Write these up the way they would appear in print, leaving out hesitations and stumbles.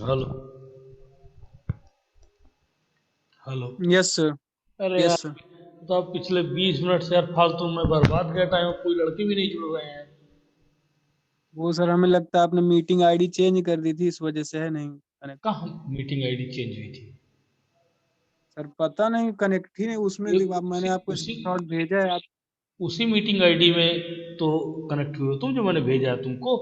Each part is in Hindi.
हेलो। हेलो। Yes sir. अरे यार, यस सर। तो आप पिछले 20 मिनट से यार फालतू में बर्बाद किया टाइम, कोई लड़के भी नहीं जुड़ रहे हैं। वो सर हमें लगता है आपने मीटिंग आईडी चेंज कर दी थी, इस वजह से है नहीं कनेक्ट। कहाँ मीटिंग आईडी चेंज हुई थी? सर पता नहीं, कनेक्ट ही नहीं उसमें ये मैंने उसी आपको उसी स्क्रीनशॉट भेजा है आप। उसी मीटिंग आईडी में तो कनेक्ट हुए हो तुम, जो मैंने भेजा है तुमको।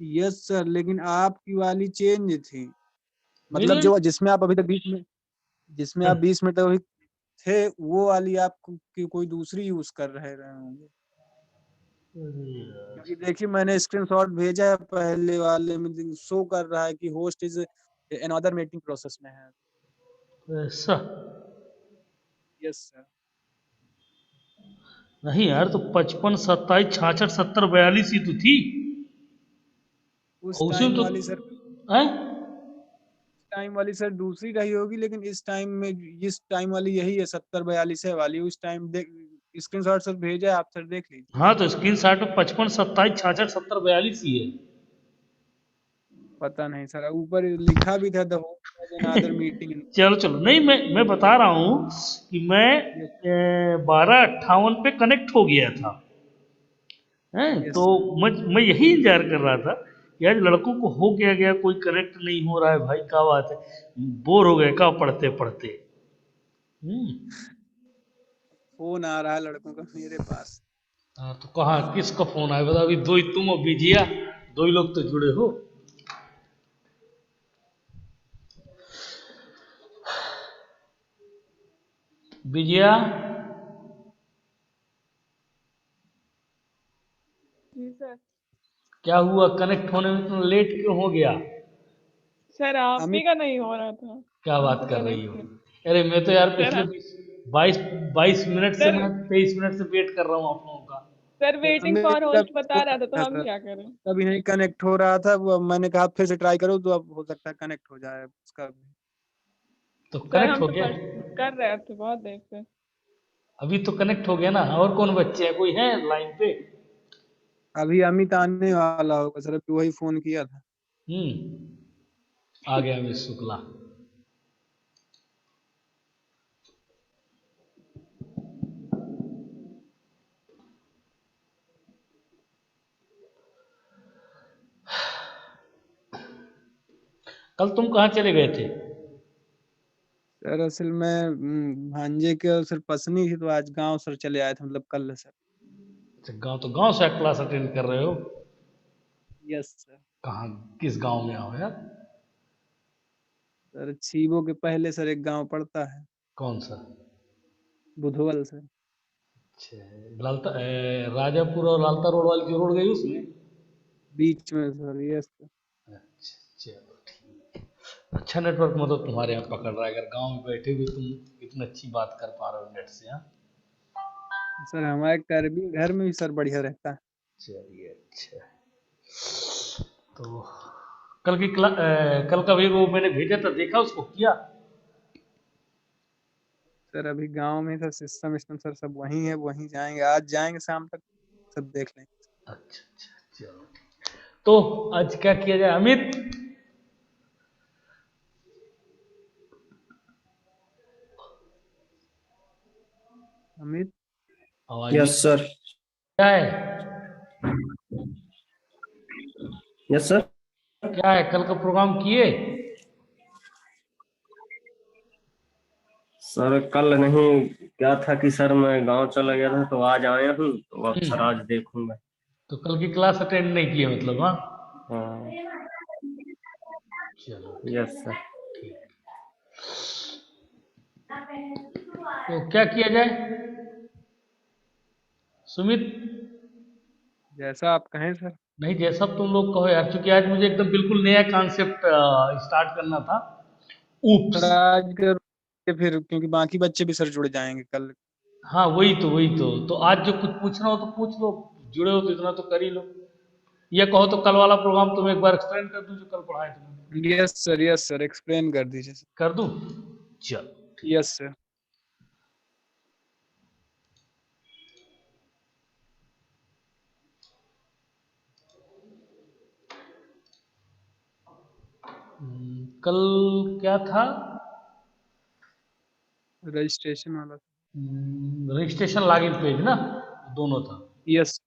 यस सर, लेकिन आपकी वाली चेंज थी। मतलब मेरी जो जिसमें आप अभी तक 20 मिनट, जिसमें आप 20 मिनट तक अभी थे, वो वाली आप की कोई दूसरी यूज कर रहे होंगे। अरे यार, क्योंकि देखिए मैंने स्क्रीनशॉट भेजा है, पहले वाले में शो कर रहा है कि host is another meeting process में है। ऐसा? Yes sir. नहीं यार, तो 55 27 66 70 42 ही तो थी। उस और उसी में टाइम तो वाली सर, है। टाइम वाली सर दूसरी रही होगी, लेकिन इस टाइम में इस टाइम वाली यही है, 70 42 है वाली। उस टाइम देख, स्क्रीनशॉट सर भेजा है, आप सर देख लीजिए। हाँ, तो स्क्रीन शॉट में 55 27 66 70 42 ही है। पता नहीं सर, ऊपर लिखा भी था the host in other meeting. चलो चलो, नहीं मैं बता रहा हूँ कि मैं 12:58 पे कनेक्ट हो गया था। हैं तो यस सर। मैं यही इंतजार कर रहा था कि आज लड़कों को हो गया गया, कोई कनेक्ट नहीं हो रहा है भाई, क्या बात है, बोर हो गए क्या पढ़ते पढ़ते। हम्म। फोन आ रहा है लड़कों का मेरे पास। हाँ, तो कहाँ किसका फोन आया बता, अभी दो ही तुम और बीजिया, दो ही लोग तो जुड़े हो। बीजिया, जी सर। क्या हुआ, कनेक्ट होने में इतना लेट क्यों हो गया? सर आप ही अमित। का नहीं हो रहा था। क्या हम बात तो कर रही हो? कनेक्ट थे। अरे मैं तो यार सर पिछले 22 22 मिनट से, सर मैं 23 मिनट से वेट कर रहा हूँ आप लोगों का। Sir sir waiting Amit for का होस्ट भी बता फोन रहा था, तो आया हम सर, क्या करें। तभी नहीं कनेक्ट हो रहा था। वो मैंने कहा फिर से ट्राई करो, तो अब हो सकता है कनेक्ट हो जाए उसका भी। तो सर कनेक्ट हम हो तो गया? कर रहे थे बहुत देर से। अभी तो कनेक्ट हो गया ना? और कौन बच्चे हैं, कोई है लाइन पे? अभी अमित आने वाला होगा सर, अभी वही फोन किया था। आ गया मिस शुक्ला। कल तुम कहाँ चले गए थे? सर असल में भांजे के सर पसनी थी, तो आज गांव सर चले आए थे, मतलब कल सर। अच्छा, गांव, तो गांव से क्लास अटेंड कर रहे हो? Yes sir. कहाँ, किस गांव में आओ यार? सर छीबो के पहले सर एक गांव पड़ता है, कौन सा? बुधवल सर। अच्छा, लालता राजापुर और लालता रोड वाली जो रोड गई उसमें? बीच में सर। Yes sir. अच्छा, चलो ठीक। अच्छा नेटवर्क मतलब तुम्हारे यहाँ पकड़ रहा है, अगर गांव में बैठे हुए तुम इतनी अच्छी बात कर पा रहे हो नेट से। हाँ, सर हमारे घर में भी सर बढ़िया रहता है। चलिए अच्छा। तो कल का भी वो मैंने भेजा था, देखा उसको, किया? सर अभी गांव में सर सिस्टम विस्टम सर सब वही है, वहीं जाएंगे, आज जाएंगे शाम तक, सब देख लेंगे। अच्छा अच्छा, चलो ठीक। तो आज क्या किया जाए अमित? अमित। आवाज नहीं। Yes sir. क्या है? Yes sir. क्या है, कल का प्रोग्राम किए? सर कल नहीं, क्या था कि सर मैं गांव चला गया था, तो आज आया हूँ, तो अब सर हम्म। आज देखूंगा। तो कल की क्लास अटेंड नहीं किए मतलब? हाँ, हाँ। चलो यस ठीक। सर। ठीक। तो क्या किया जाए सुमित? जैसा आप कहें सर। नहीं, जैसा तुम लोग कहो यार, क्योंकि आज मुझे एकदम बिल्कुल नया कॉन्सेप्ट स्टार्ट करना था। Sir oops. आज कर के फिर, क्योंकि बाकी बच्चे भी सर जुड़ जाएंगे कल। हाँ, वही तो आज जो कुछ पूछना हो तो पूछ लो, जुड़े हो तो इतना तो कर ही लो। या कहो तो कल वाला प्रोग्राम तुम्हें एक बार एक्सप्लेन कर दूं, जो कल पढ़ाए तुमने। यस सर एक्सप्लेन कर दीजिए सर। कर दूं? चल ठीक। Yes sir. कल क्या था? रजिस्ट्रेशन वाला। रजिस्ट्रेशन लॉगिन पेज ना, दोनों था। यस।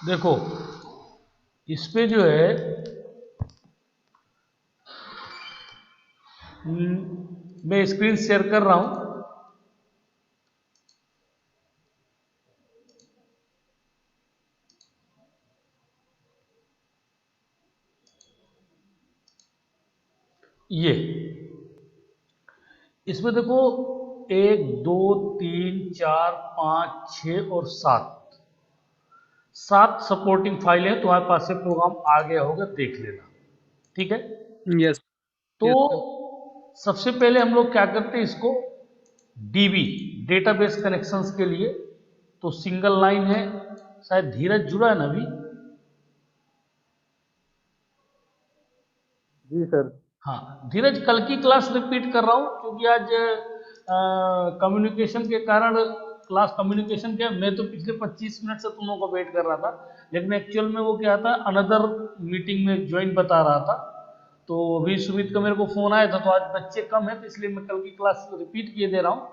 देखो इस पे जो है मैं स्क्रीन शेयर कर रहा हूं। ये इसमें देखो 1 2 3 4 5 6 और 7 सपोर्टिंग फाइल है। तुम्हारे पास से प्रोग्राम आ गया होगा, देख लेना। ठीक है, यस। तो यस सर। सबसे पहले हम लोग क्या करते हैं, इसको डीबी डेटाबेस कनेक्शंस के लिए तो सिंगल लाइन है। शायद धीरज जुड़ा है ना अभी? जी सर। हाँ धीरज, कल की क्लास रिपीट कर रहा हूँ क्योंकि आज कम्युनिकेशन के कारण क्लास कम्युनिकेशन के मैं तो पिछले 25 मिनट से तुम लोगों को वेट कर रहा था, लेकिन एक्चुअल में वो क्या था, अनदर मीटिंग में ज्वाइन बता रहा था। तो अभी सुमित का मेरे को फोन आया था, तो आज बच्चे कम है तो इसलिए मैं कल की क्लास रिपीट किए दे रहा हूँ।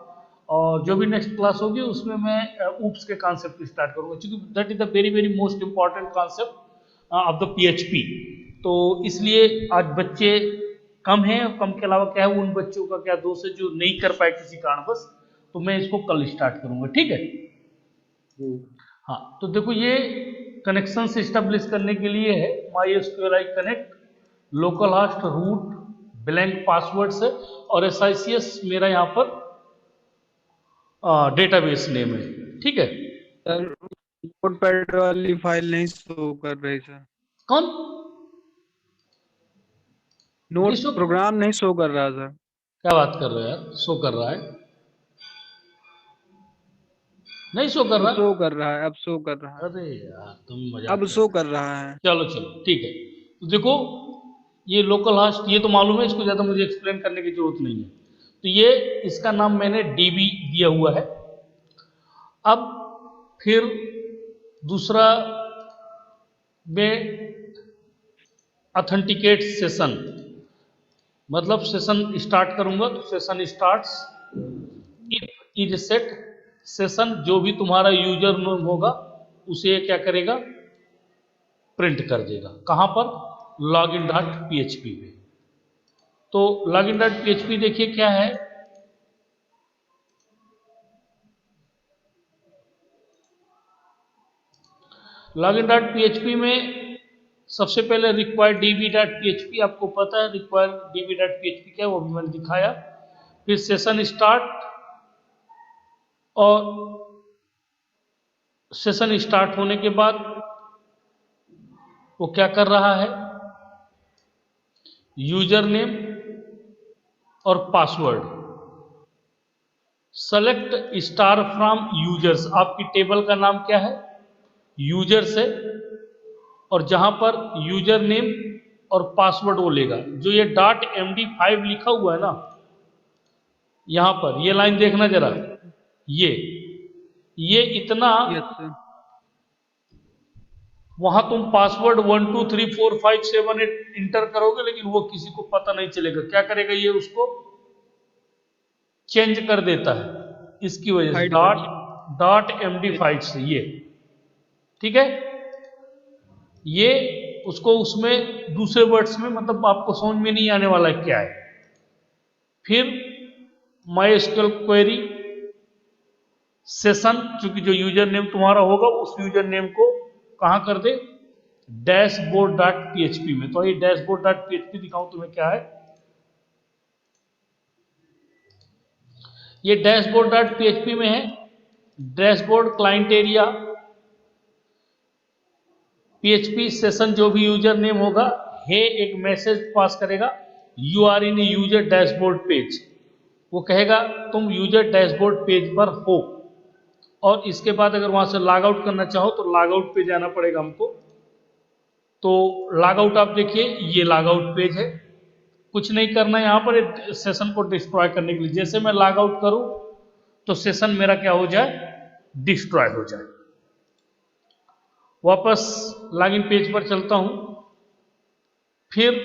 और जो भी नेक्स्ट क्लास होगी उसमें मैं ऊप्स के कॉन्सेप्ट स्टार्ट करूंगा, क्योंकि that is the very very most important concept of the PHP. तो इसलिए आज बच्चे कम है, कम के अलावा क्या है, उन बच्चों का क्या दोष है जो नहीं कर पाए किसी कारणवश, तो मैं इसको कल स्टार्ट करूंगा। ठीक है जी। हाँ, तो देखो ये कनेक्शन से स्टेब्लिश करने के लिए है MySQLi connect, local host root blank password से, और SICS मेरा यहाँ पर डेटाबेस नेम है। ठीक है, सर नोटपैड वाली फाइल नहीं शो कर रही सर। कौन नोट नहीं शो? प्रोग्राम नहीं शो कर रहा सर। क्या बात कर रहे हो यार, शो कर रहा है? नहीं शो कर अब रहा? शो कर रहा है, अब शो कर रहा है, अरे यार तुम मजाक अब कर शो रहे कर हो। रहा है। चलो चलो ठीक है, तो देखो ये लोकल होस्ट ये तो मालूम है, इसको ज़्यादा मुझे एक्सप्लेन करने की जरूरत नहीं है। तो ये इसका नाम मैंने डीबी दिया हुआ है। अब फिर दूसरा में ऑथेंटिकेट सेशन, मतलब सेशन स्टार्ट करूंगा तो session starts if is set session, जो भी तुम्हारा यूजर नेम होगा उसे क्या करेगा, प्रिंट कर देगा। कहां पर? लॉगिन डॉट पीएचपी पे। तो लॉगिन डॉट पीएचपी देखिए क्या है, लॉगिन डॉट पीएचपी में सबसे पहले रिक्वायर्ड डीबी डॉट पीएचपी, आपको पता है रिक्वायर्ड डीबी डॉट पीएचपी क्या है, वो भी मैंने दिखाया। फिर सेशन स्टार्ट, और सेशन स्टार्ट होने के बाद वो क्या कर रहा है, यूजर नेम और password select star from users, आपकी टेबल का नाम क्या है, यूजर्स है, और जहां पर यूजर नेम और पासवर्ड वो लेगा। जो ये डॉट MD5 लिखा हुआ है ना, यहां पर ये लाइन देखना जरा, ये इतना, यस सर। वहां तुम पासवर्ड 1 2 3 4 5 7 8 इंटर करोगे, लेकिन वो किसी को पता नहीं चलेगा। क्या करेगा ये, उसको चेंज कर देता है इसकी वजह से, हाइड कर डॉट डॉट MD5 से ये। ठीक है, ये उसको उसमें दूसरे वर्ड्स में मतलब आपको समझ में नहीं आने वाला है क्या है। फिर MySQL क्वेरी सेशन, चूंकि जो यूजर नेम तुम्हारा होगा उस यूजर नेम को कहां कर दे, डैशबोर्ड डॉट पीएचपी में। तो ये डैशबोर्ड डॉट पीएचपी दिखाऊं तुम्हें क्या है, ये डैशबोर्ड डॉट पीएचपी में है। Dashboard client area PHP session, जो भी यूजर नेम होगा है, एक मैसेज पास करेगा, you are in user dashboard page. वो कहेगा तुम यूजर डैशबोर्ड पेज पर हो, और इसके बाद अगर वहां से लॉग आउट करना चाहो तो लॉग आउट पे जाना पड़ेगा हमको। तो लॉग आउट आप देखिए, ये लॉग आउट पेज है। कुछ नहीं करना है यहाँ पर सेशन को डिस्ट्रॉय करने के लिए। जैसे मैं लॉग आउट करूं तो सेशन मेरा क्या हो जाए, डिस्ट्रॉय हो जाए। वापस लॉगिन पेज पर चलता हूं। फिर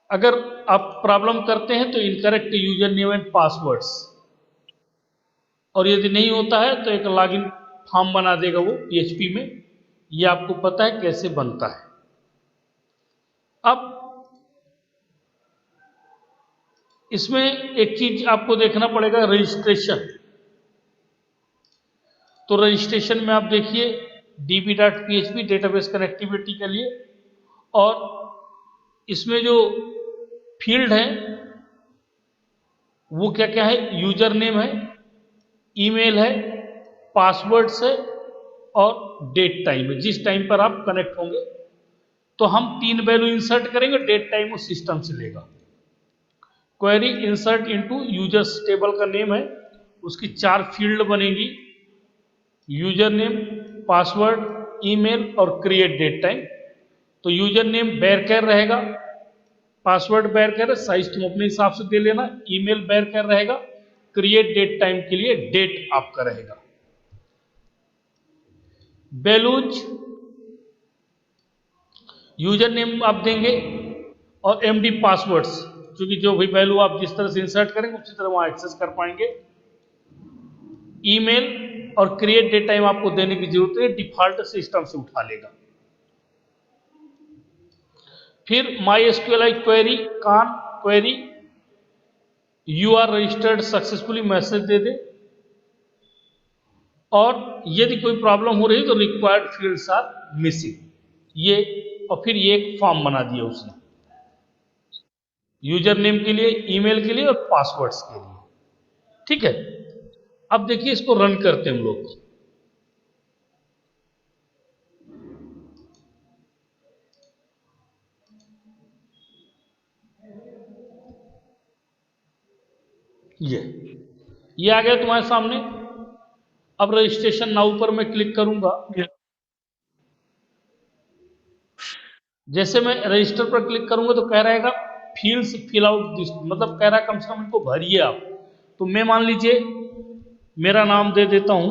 अगर आप प्रॉब्लम करते हैं तो incorrect user name and passwords, और यदि नहीं होता है तो एक लॉगिन फॉर्म बना देगा वो PHP में। ये आपको पता है कैसे बनता है। अब इसमें एक चीज आपको देखना पड़ेगा, रजिस्ट्रेशन। तो रजिस्ट्रेशन में आप देखिए db.php डेटाबेस कनेक्टिविटी के लिए, और इसमें जो फील्ड है वो क्या क्या है, यूजर नेम है, ईमेल है, पासवर्ड्स है और डेट टाइम है, जिस टाइम पर आप कनेक्ट होंगे। तो हम 3 वैल्यू इंसर्ट करेंगे, डेट टाइम उस सिस्टम से लेगा। Query insert into users table का नेम है, उसकी 4 फील्ड बनेगी, यूजर नेम, पासवर्ड, ईमेल और क्रिएट डेट टाइम। तो यूजर नेम बेरकर रहेगा, पासवर्ड बेरकर, साइज तुम अपने हिसाब से दे लेना, ईमेल बेरकर रहेगा, क्रिएट डेट टाइम के लिए डेट आपका रहेगा। वैल्यूज यूजर नेम आप देंगे और MD पासवर्ड्स, क्योंकि जो भी वैल्यू आप जिस तरह से इंसर्ट करेंगे उसी तरह वहां एक्सेस कर पाएंगे। ईमेल और क्रिएट डेट टाइम आपको देने की जरूरत है, डिफॉल्ट सिस्टम से उठा लेगा। फिर MySQLi क्वेरी कान query you are registered successfully message दे दे, और यदि कोई प्रॉब्लम हो रही है तो रिक्वायर्ड फील्ड्स आर मिसिंग, ये, और फिर ये एक फॉर्म बना दिया उसने यूजर नेम के लिए, ईमेल के लिए और पासवर्ड्स के लिए। ठीक है, अब देखिए इसको रन करते हैं हम लोग। ये आ गया तुम्हारे सामने। अब रजिस्ट्रेशन नाउ पर मैं क्लिक करूंगा। जैसे मैं रजिस्टर पर क्लिक करूंगा तो कह रहेगा फील्ड्स फिल आउट दिस, मतलब कह रहा है कम से कम इनको भरिए आप। तो मैं मान लीजिए मेरा नाम दे देता हूं,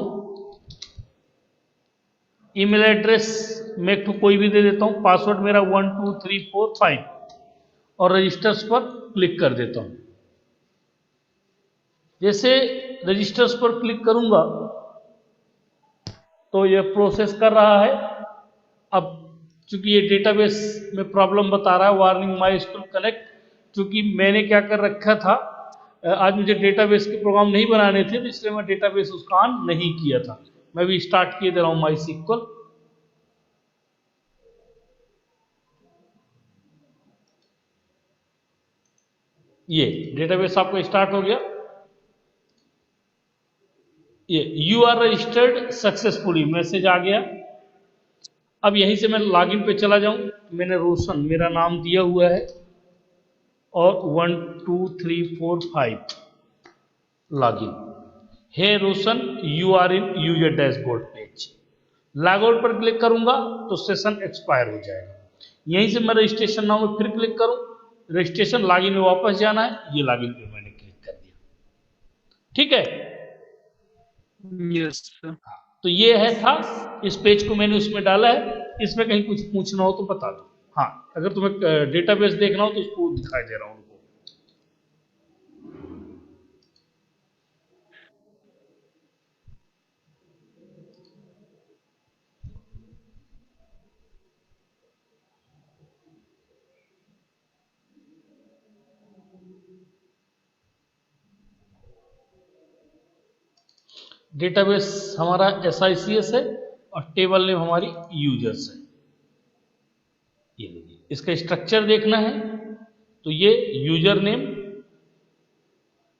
ईमेल एड्रेस मैं एक कोई भी दे देता हूं, पासवर्ड मेरा 1 2 3 4 5, और रजिस्टर्स पर क्लिक कर देता हूं। जैसे रजिस्टर्स पर क्लिक करूंगा तो यह प्रोसेस कर रहा है। अब चूंकि ये डेटाबेस में प्रॉब्लम बता रहा है, वार्निंग MySQL कनेक्ट, क्योंकि मैंने क्या कर रखा था, आज मुझे डेटाबेस के प्रोग्राम नहीं बनाने थे, तो इसलिए मैं डेटाबेस उसका ऑन नहीं किया था। मैं भी स्टार्ट किए दे रहा हूं MySQL। ये डेटाबेस आपका स्टार्ट हो गया। ये you are registered successfully message आ गया। अब यहीं से मैं लॉगिन पे चला जाऊं, मैंने रोशन मेरा नाम दिया हुआ है और 1 2 3 4 5 लॉगिन है Roshan, you are in user dashboard page. Log out पर क्लिक करूंगा तो सेशन एक्सपायर हो जाएगा। यहीं से मैं रजिस्ट्रेशन नाउ में फिर क्लिक करूं, रजिस्ट्रेशन लॉगिन में वापस जाना है, ये लॉगिन पे मैंने क्लिक कर दिया। ठीक है, यस सर। तो ये है था, इस पेज को मैंने उसमें डाला है। इसमें कहीं कुछ पूछना हो तो बता दो। हाँ, अगर तुम्हें डेटाबेस देखना हो तो उसको दिखाई दे रहा हूं उनको। डेटाबेस हमारा SICS है और टेबल नेम हमारी यूजर्स है। ये देखिए, इसका स्ट्रक्चर देखना है तो ये user name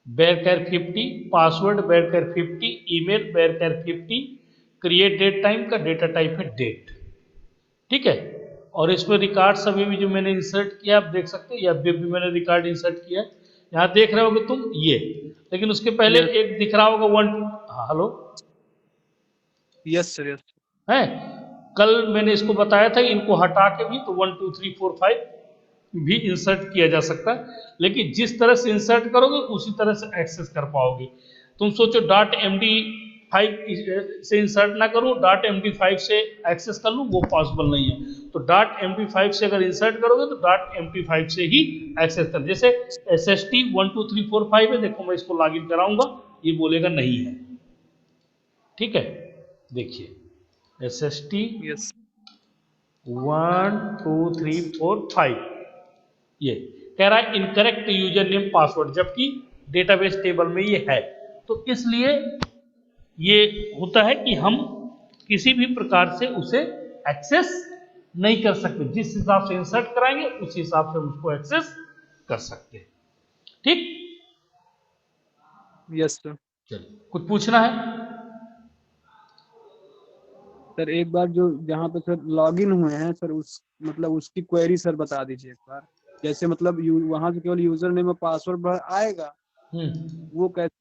varchar 50, password varchar 50, email varchar 50, create date time का डेटा टाइप है डेट। ठीक है, और इसमें रिकॉर्ड सभी भी जो मैंने इंसर्ट किया आप देख सकते हैं, या भी मैंने रिकॉर्ड इंसर्ट किया, यहाँ देख रहे होगे तुम ये। लेकिन उसके पहले एक दिख रहा होगा 1। हाँ हेलो, यस सर, यस है कल मैंने इसको बताया था कि इनको हटा के भी तो 1 2 3 4 5 भी इंसर्ट किया जा सकता है, लेकिन जिस तरह से इंसर्ट करोगे उसी तरह से एक्सेस कर पाओगे। तुम सोचो डॉट MD5 से इंसर्ट ना करूं, डॉट MD5 से एक्सेस कर लूं, वो पॉसिबल नहीं है। तो डॉट MD5 से अगर इंसर्ट करोगे तो डॉट MD5 से ही एक्सेस कर, जैसे SST 1 2 3 4 5 है, देखो मैं इसको लॉगिन कराऊंगा, ये बोलेगा नहीं है। ठीक है, देखिए SST यस 1 2 3 4 5, ये कह रहा है इनकरेक्ट यूजर नेम पासवर्ड, जबकि डेटाबेस टेबल में ये है। तो इसलिए ये होता है कि हम किसी भी प्रकार से उसे एक्सेस नहीं कर सकते, जिस हिसाब से इंसर्ट कराएंगे उस हिसाब से हम उसको एक्सेस कर सकते हैं। ठीक, यस सर। चलिए कुछ पूछना है? सर एक बार जो जहाँ पे सर लॉगिन हुए हैं सर, उस मतलब उसकी क्वेरी सर बता दीजिए एक बार। जैसे मतलब वहां से केवल यूजर नेम और पासवर्ड आएगा, वो कैसे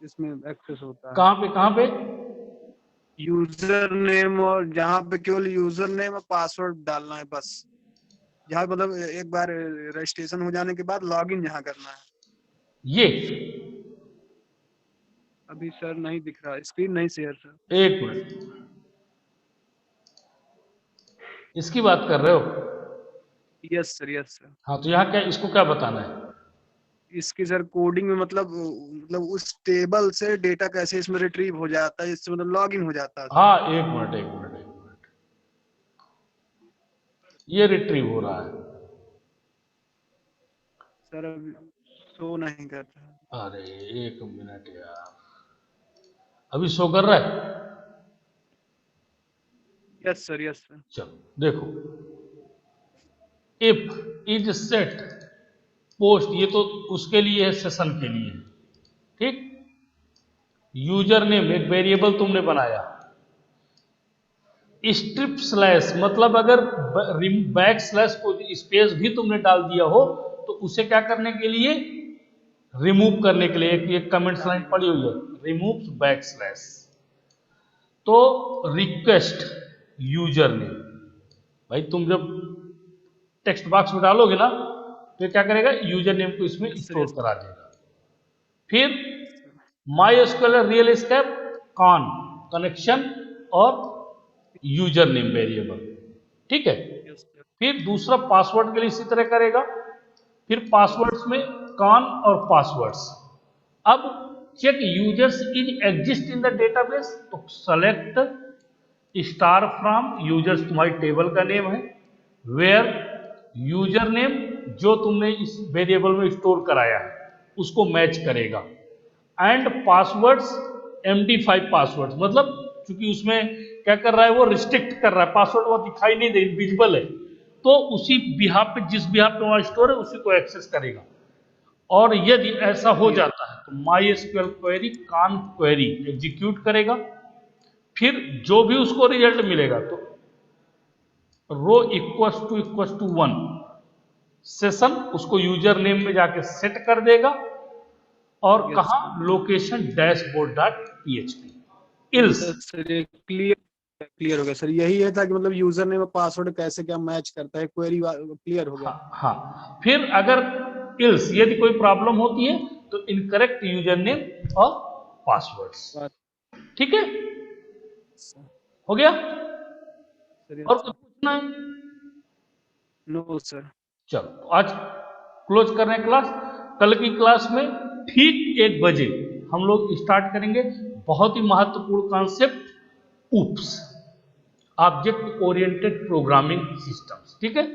इसमें एक्सेस होता है? कहाँ पे यूजर नेम, और जहाँ पे केवल यूजर नेम और पासवर्ड डालना है बस, जहाँ मतलब एक बार रजिस्ट्रेशन हो जाने के बाद लॉगिन जहाँ करना है। ये अभी सर नहीं दिख रहा, स्क्रीन नहीं शेयर सर। एक मिनट, इसकी बात कर रहे हो? Yes sir, yes sir. हाँ, तो यहाँ क्या, इसको क्या बताना है? इसकी सर कोडिंग में मतलब उस टेबल से डेटा कैसे इसमें रिट्रीव हो जाता है, इससे मतलब लॉगिन हो जाता है। हाँ, एक मिनट, ये रिट्रीव हो रहा है सर अभी शो नहीं कर रहा। अरे एक मिनट यार, अभी शो कर रहा है? Yes sir, yes sir. चलो देखो, इफ इज सेट पोस्ट, ये तो उसके लिए है, सेशन के लिए। ठीक, यूजर नेम एक वेरिएबल तुमने बनाया, स्ट्रिप स्लैश मतलब अगर बैक स्लैश को स्पेस भी तुमने डाल दिया हो तो उसे क्या करने के लिए, रिमूव करने के लिए, एक कमेंट लाइन पड़ी हुई है, रिमूव बैक स्लैश। तो रिक्वेस्ट यूजर नेम, भाई तुम जब टेक्स्ट बॉक्स में डालोगे ना तो क्या करेगा, यूजर नेम को इसमें स्टोर करा देगा। फिर MySQL real escape con connection और यूजर नेम वेरिएबल, ठीक है। फिर दूसरा पासवर्ड के लिए इसी तरह करेगा, फिर पासवर्ड्स में कॉन और पासवर्ड्स। अब check users is exist in the database, तो सेलेक्ट स्टार फ्रॉम यूजर्स, तुम्हारी टेबल का नेम है, वेयर यूजर नेम जो तुमने इस वेरिएबल में स्टोर कराया है उसको मैच करेगा, एंड पासवर्ड्स MD5 पासवर्ड, मतलब चूंकि उसमें क्या कर रहा है, वो रिस्ट्रिक्ट कर रहा है, पासवर्ड वो दिखाई नहीं दे, इनविजिबल है, तो उसी बिहाफ पे, जिस बिहाफ पे वहां स्टोर है उसी को एक्सेस करेगा। और यदि ऐसा हो जाता है तो MySQL query con query execute करेगा, फिर जो भी उसको रिजल्ट मिलेगा तो रो इक्वल्स टू 1 सेशन उसको यूजर नेम में जाके सेट कर देगा, और कहा location dashboard dot PHP else. Sir clear हो गया सर, यही है था कि मतलब यूजर नेम और पासवर्ड कैसे क्या मैच करता है, क्वेरी क्लियर हो गया। हाँ, फिर अगर इल्स यदि कोई प्रॉब्लम होती है तो इनकरेक्ट यूजर नेम और पासवर्ड्स, ठीक है, हो गया। और कुछ पूछना है? No sir. चलो आज क्लोज कर रहे हैं क्लास। कल की क्लास में ठीक 1 बजे हम लोग स्टार्ट करेंगे बहुत ही महत्वपूर्ण concept, oops, object oriented programming systems, ठीक है।